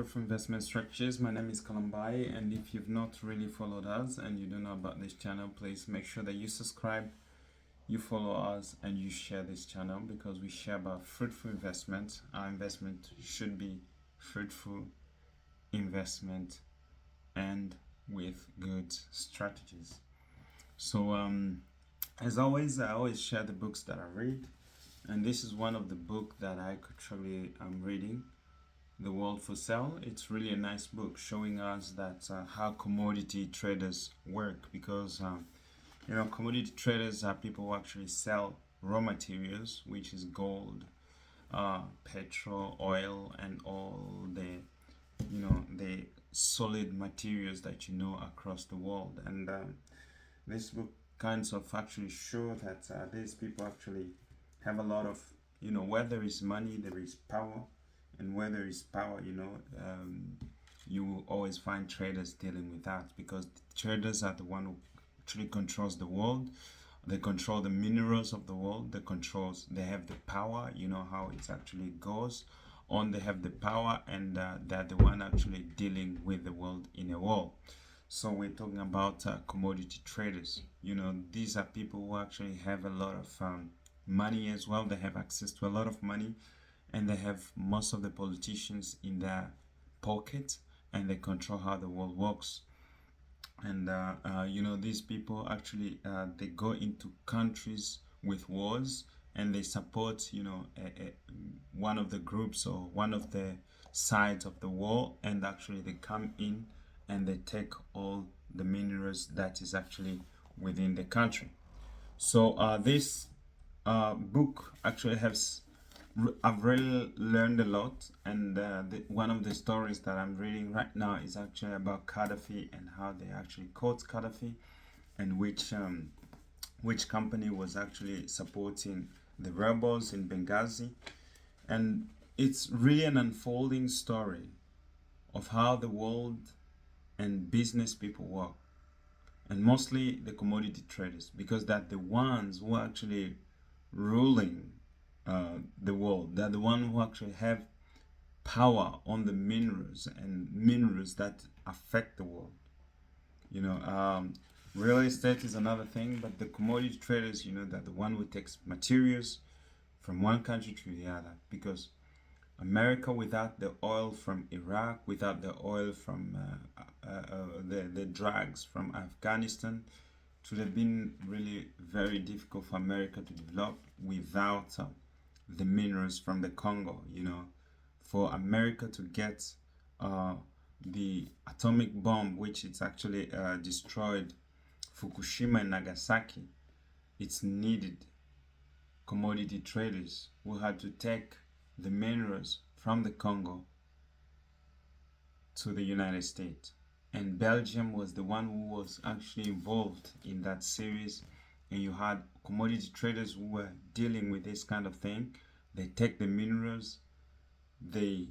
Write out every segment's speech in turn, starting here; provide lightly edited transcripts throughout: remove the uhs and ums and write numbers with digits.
Fruitful Investment Strategies. My name is Kalambai, and if you've not really followed us and you don't know about this channel, please make sure that you subscribe, you follow us, and you share this channel because we share about fruitful investment. Our investment should be fruitful investment and with good strategies. So, as always, I always share the books that I read, and this is one of the books that I actually am reading. The World for Sale. It's really a nice book showing us that how commodity traders work, because commodity traders are people who actually sell raw materials, which is gold, petrol, oil, and all the solid materials that across the world. And this book kinds of actually show that these people actually have a lot of where there is money, there is power. And where there is power, you will always find traders dealing with that, because the traders are the one who actually controls the world. They control the minerals of the world. They have the power. You know how it actually goes on. They have the power, and they're the one actually dealing with the world in a war. So we're talking about commodity traders. These are people who actually have a lot of money as well. They have access to a lot of money, and they have most of the politicians in their pocket, and they control how the world works. And these people actually they go into countries with wars, and they support one of the groups or one of the sides of the war, and actually they come in and they take all the minerals that is actually within the country. So this book actually has I've really learned a lot, and one of the stories that I'm reading right now is actually about Gaddafi and how they actually caught Gaddafi, and which company was actually supporting the rebels in Benghazi. And it's really an unfolding story of how the world and business people work, and mostly the commodity traders, because they're the ones who are actually ruling the world. They're the one who actually have power on the minerals, and minerals that affect the world. Real estate is another thing, but the commodity traders, they're the one who takes materials from one country to the other, because America, without the oil from Iraq, without the oil from the drugs from Afghanistan, it would have been really very difficult for America to develop without the minerals from the Congo. For America to get the atomic bomb, which it's actually destroyed Fukushima and Nagasaki, it's needed commodity traders who had to take the minerals from the Congo to the United States. And Belgium was the one who was actually involved in that series. And you had commodity traders who were dealing with this kind of thing. They take the minerals, they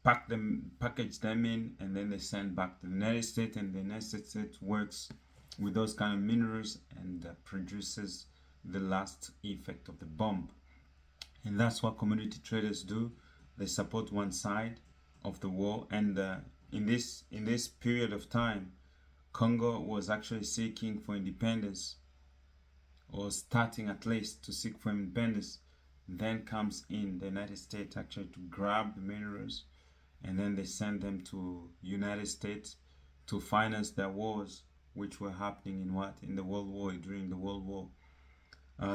package them in, and then they send back to the United States, and the United States works with those kind of minerals and produces the last effect of the bomb. And that's what commodity traders do. They support one side of the war, and in this period of time, Congo was actually seeking for independence, or starting at least to seek for independence. Then comes in the United States actually to grab the minerals, and then they send them to United States to finance their wars, which were happening in the World War, during the World War,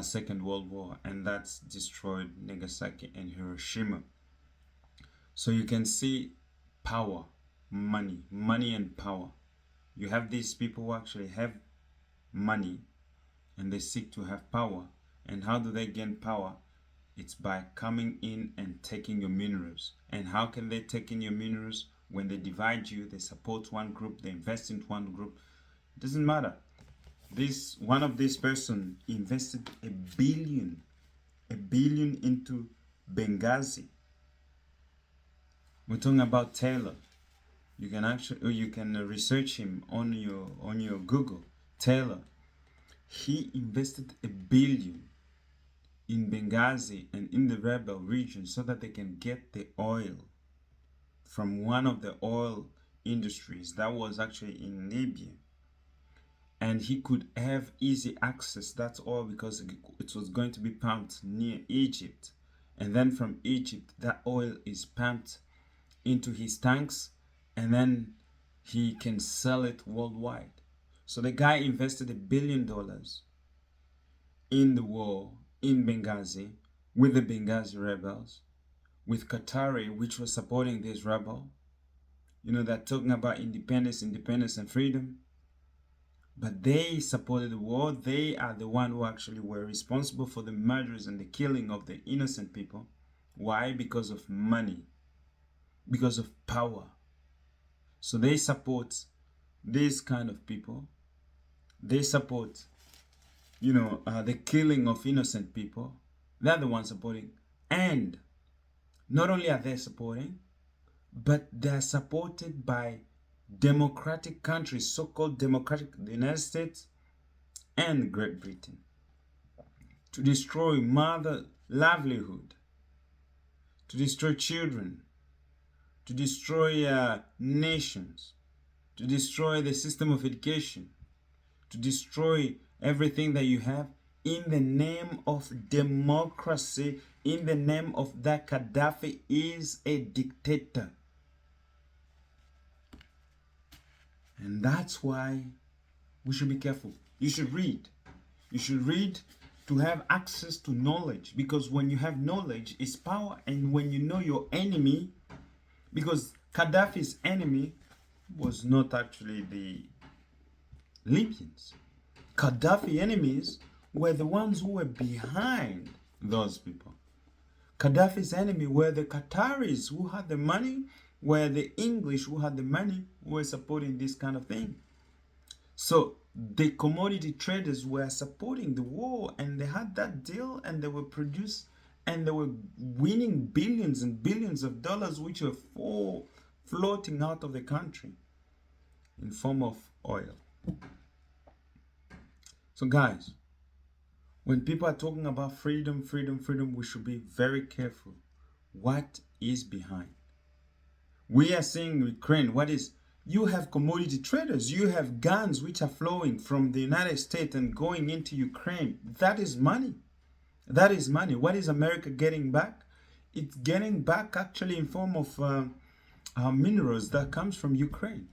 Second World War, and that's destroyed Nagasaki and Hiroshima. So you can see power, money and power. You have these people who actually have money, and they seek to have power. And how do they gain power? It's by coming in and taking your minerals. And how can they take in your minerals? When they divide you, they support one group, they invest in one group. It doesn't matter. One of these person invested a billion into Benghazi. We're talking about Taylor. You can research him on your Google. Taylor. He invested a billion in Benghazi and in the rebel region so that they can get the oil from one of the oil industries that was actually in Libya, and he could have easy access that's all because it was going to be pumped near Egypt, and then from Egypt that oil is pumped into his tanks, and then he can sell it worldwide. So the guy invested $1 billion in the war in Benghazi with the Benghazi rebels, with Qatari, which was supporting this rebel. You know, they're talking about independence and freedom. But they supported the war. They are the one who actually were responsible for the murders and the killing of the innocent people. Why? Because of money, because of power. So they support these kind of people. They support, the killing of innocent people. They're the ones supporting. And not only are they supporting, but they're supported by democratic countries, so-called democratic, the United States and Great Britain, to destroy mother livelihood, to destroy children, to destroy nations, to destroy the system of education, to destroy everything that you have in the name of democracy, in the name of that Gaddafi is a dictator. And that's why we should be careful. You should read. You should read to have access to knowledge, because when you have knowledge, it's power. And when you know your enemy, because Gaddafi's enemy was not actually the Libyans. Gaddafi enemies were the ones who were behind those people. Gaddafi's enemy were the Qataris who had the money, were the English who had the money, who were supporting this kind of thing. So the commodity traders were supporting the war, and they had that deal, and they were produced, and they were winning billions and billions of dollars, which were floating out of the country in form of oil. So guys, when people are talking about freedom, we should be very careful. What is behind? We are seeing Ukraine. You have commodity traders. You have guns which are flowing from the United States and going into Ukraine. That is money. That is money. What is America getting back? It's getting back actually in form of minerals that comes from Ukraine.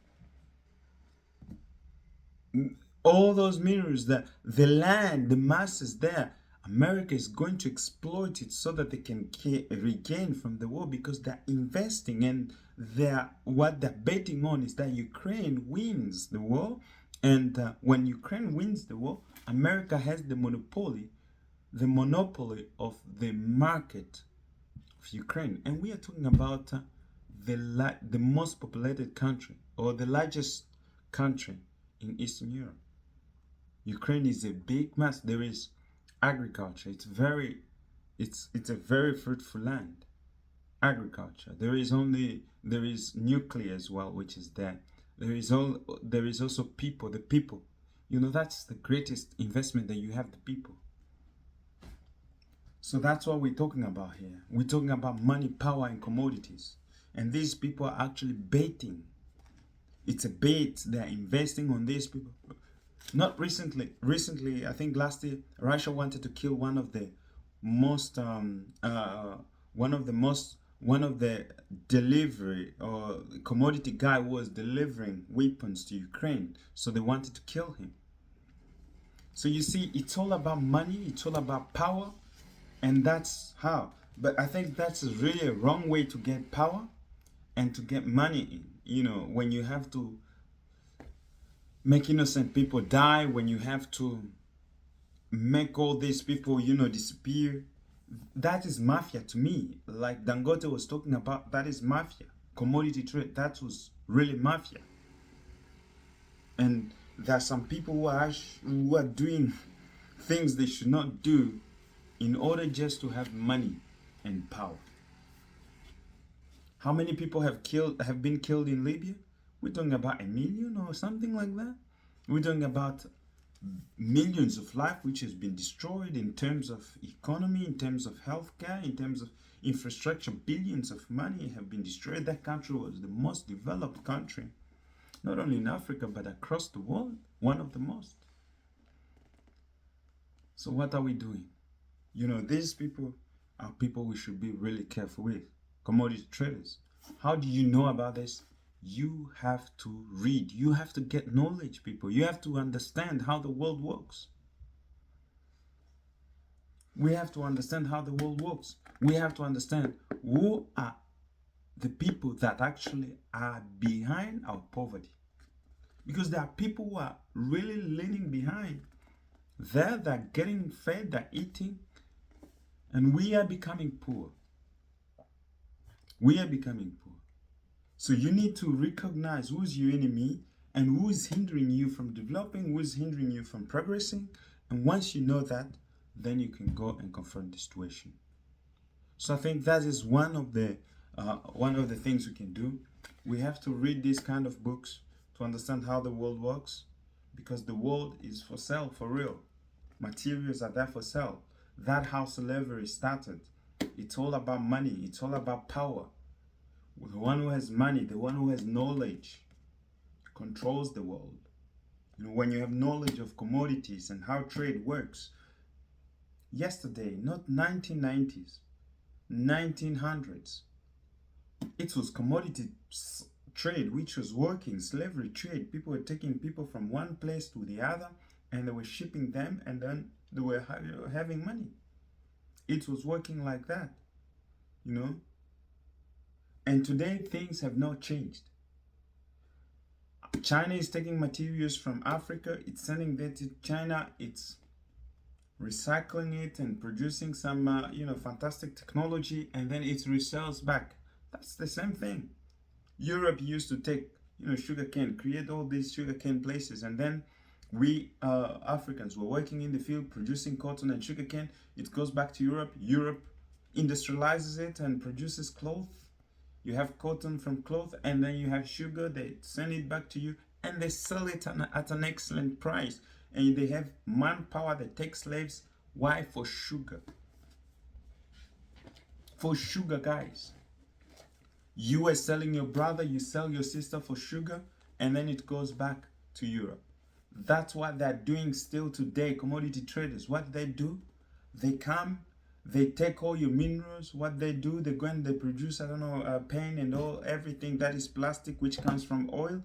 All those minerals, the land, the masses there, America is going to exploit it so that they can regain from the war, because they're investing, and what they're betting on is that Ukraine wins the war. And when Ukraine wins the war, America has the monopoly of the market of Ukraine. And we are talking about the most populated country, or the largest country in Eastern Europe. Ukraine is a big mass. There is agriculture. It's a very fruitful land. Agriculture. There is nuclear as well, which is there. There is also people. The people. That's the greatest investment that you have, the people. So that's what we're talking about here. We're talking about money, power, and commodities. And these people are actually betting. It's a bet. They're investing on these people. Not recently, I think last year, Russia wanted to kill one of the delivery or commodity guy who was delivering weapons to Ukraine. So they wanted to kill him. So you see, it's all about money, it's all about power, and that's how. But I think that's really a wrong way to get power and to get money in. When you have to make innocent people die, when you have to make all these people, disappear. That is mafia to me. Like Dangote was talking about, that is mafia. Commodity trade, that was really mafia. And there are some people who are doing things they should not do in order just to have money and power. How many people have been killed in Libya? We're talking about 1 million or something like that. We're talking about millions of life which has been destroyed in terms of economy, in terms of healthcare, in terms of infrastructure, billions of money have been destroyed. That country was the most developed country, not only in Africa, but across the world, one of the most. So what are we doing? You know, these people are people we should be really careful with. Commodity traders. How do you know about this? You have to read. You have to get knowledge, people. You have to understand how the world works. We have to understand how the world works. We have to understand who are the people that actually are behind our poverty. Because there are people who are really leaning behind. They're getting fed, they're eating, and we are becoming poor. We are becoming poor. So you need to recognize who's your enemy and who is hindering you from developing, who is hindering you from progressing. And once you know that, then you can go and confront the situation. So I think that is one of the things we can do. We have to read these kind of books to understand how the world works, because the world is for sale, for real. Materials are there for sale. That's how slavery started. It's all about money. It's all about power. The one who has money, the one who has knowledge, controls the world. You know, when you have knowledge of commodities and how trade works, yesterday, not 1990s, 1900s, it was commodity trade which was working, slavery trade. People were taking people from one place to the other, and they were shipping them, and then they were having money. It was working like that, you know. And today things have not changed. China is taking materials from Africa, it's sending that to China, it's recycling it and producing some fantastic technology, and then it resells back. That's the same thing. Europe used to take sugarcane, create all these sugarcane places, and then we Africans were working in the field producing cotton and sugarcane. It goes back to Europe. Europe industrializes it and produces cloth. You have cotton from cloth, and then you have sugar. They send it back to you, and they sell it at an excellent price. And they have manpower that take slaves. Why? For sugar. For sugar, guys. You are selling your brother, you sell your sister for sugar, and then it goes back to Europe. That's what they're doing still today, commodity traders. What they do, they come, they take all your minerals. What they do, they go and they produce, paint and everything that is plastic, which comes from oil,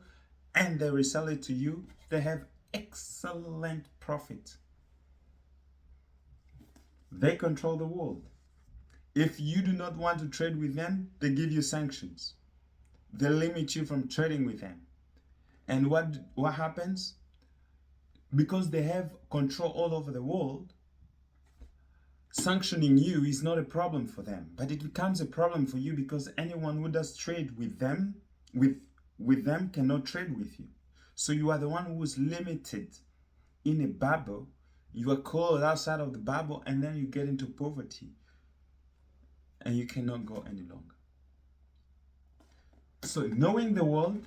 and they resell it to you. They have excellent profit. They control the world. If you do not want to trade with them, they give you sanctions. They limit you from trading with them. And what happens? Because they have control all over the world, sanctioning you is not a problem for them, but it becomes a problem for you, because anyone who does trade with them, with them cannot trade with you. So you are the one who is limited in a bubble. You are called outside of the bubble, and then you get into poverty, and you cannot go any longer. So knowing the world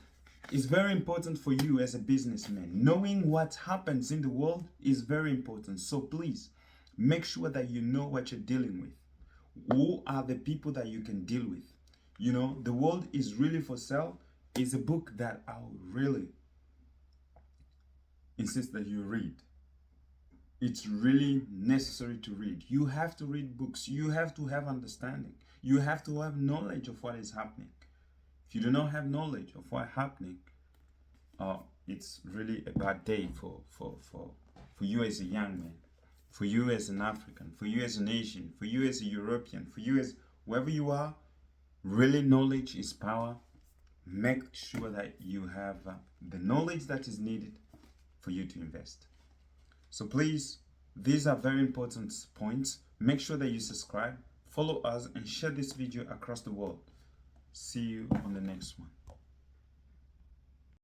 is very important for you as a businessman. Knowing what happens in the world is very important. So please make sure that you know what you're dealing with. Who are the people that you can deal with? You know, The World is Really for Sale is a book that I'll really insist that you read. It's really necessary to read. You have to read books. You have to have understanding. You have to have knowledge of what is happening. If you do not have knowledge of what's happening, it's really a bad day for you as a young man, for you as an African, for you as an Asian, for you as a European, for you as wherever you are. Really, knowledge is power. Make sure that you have the knowledge that is needed for you to invest. So please, these are very important points. Make sure that you subscribe, follow us, and share this video across the world. See you on the next one.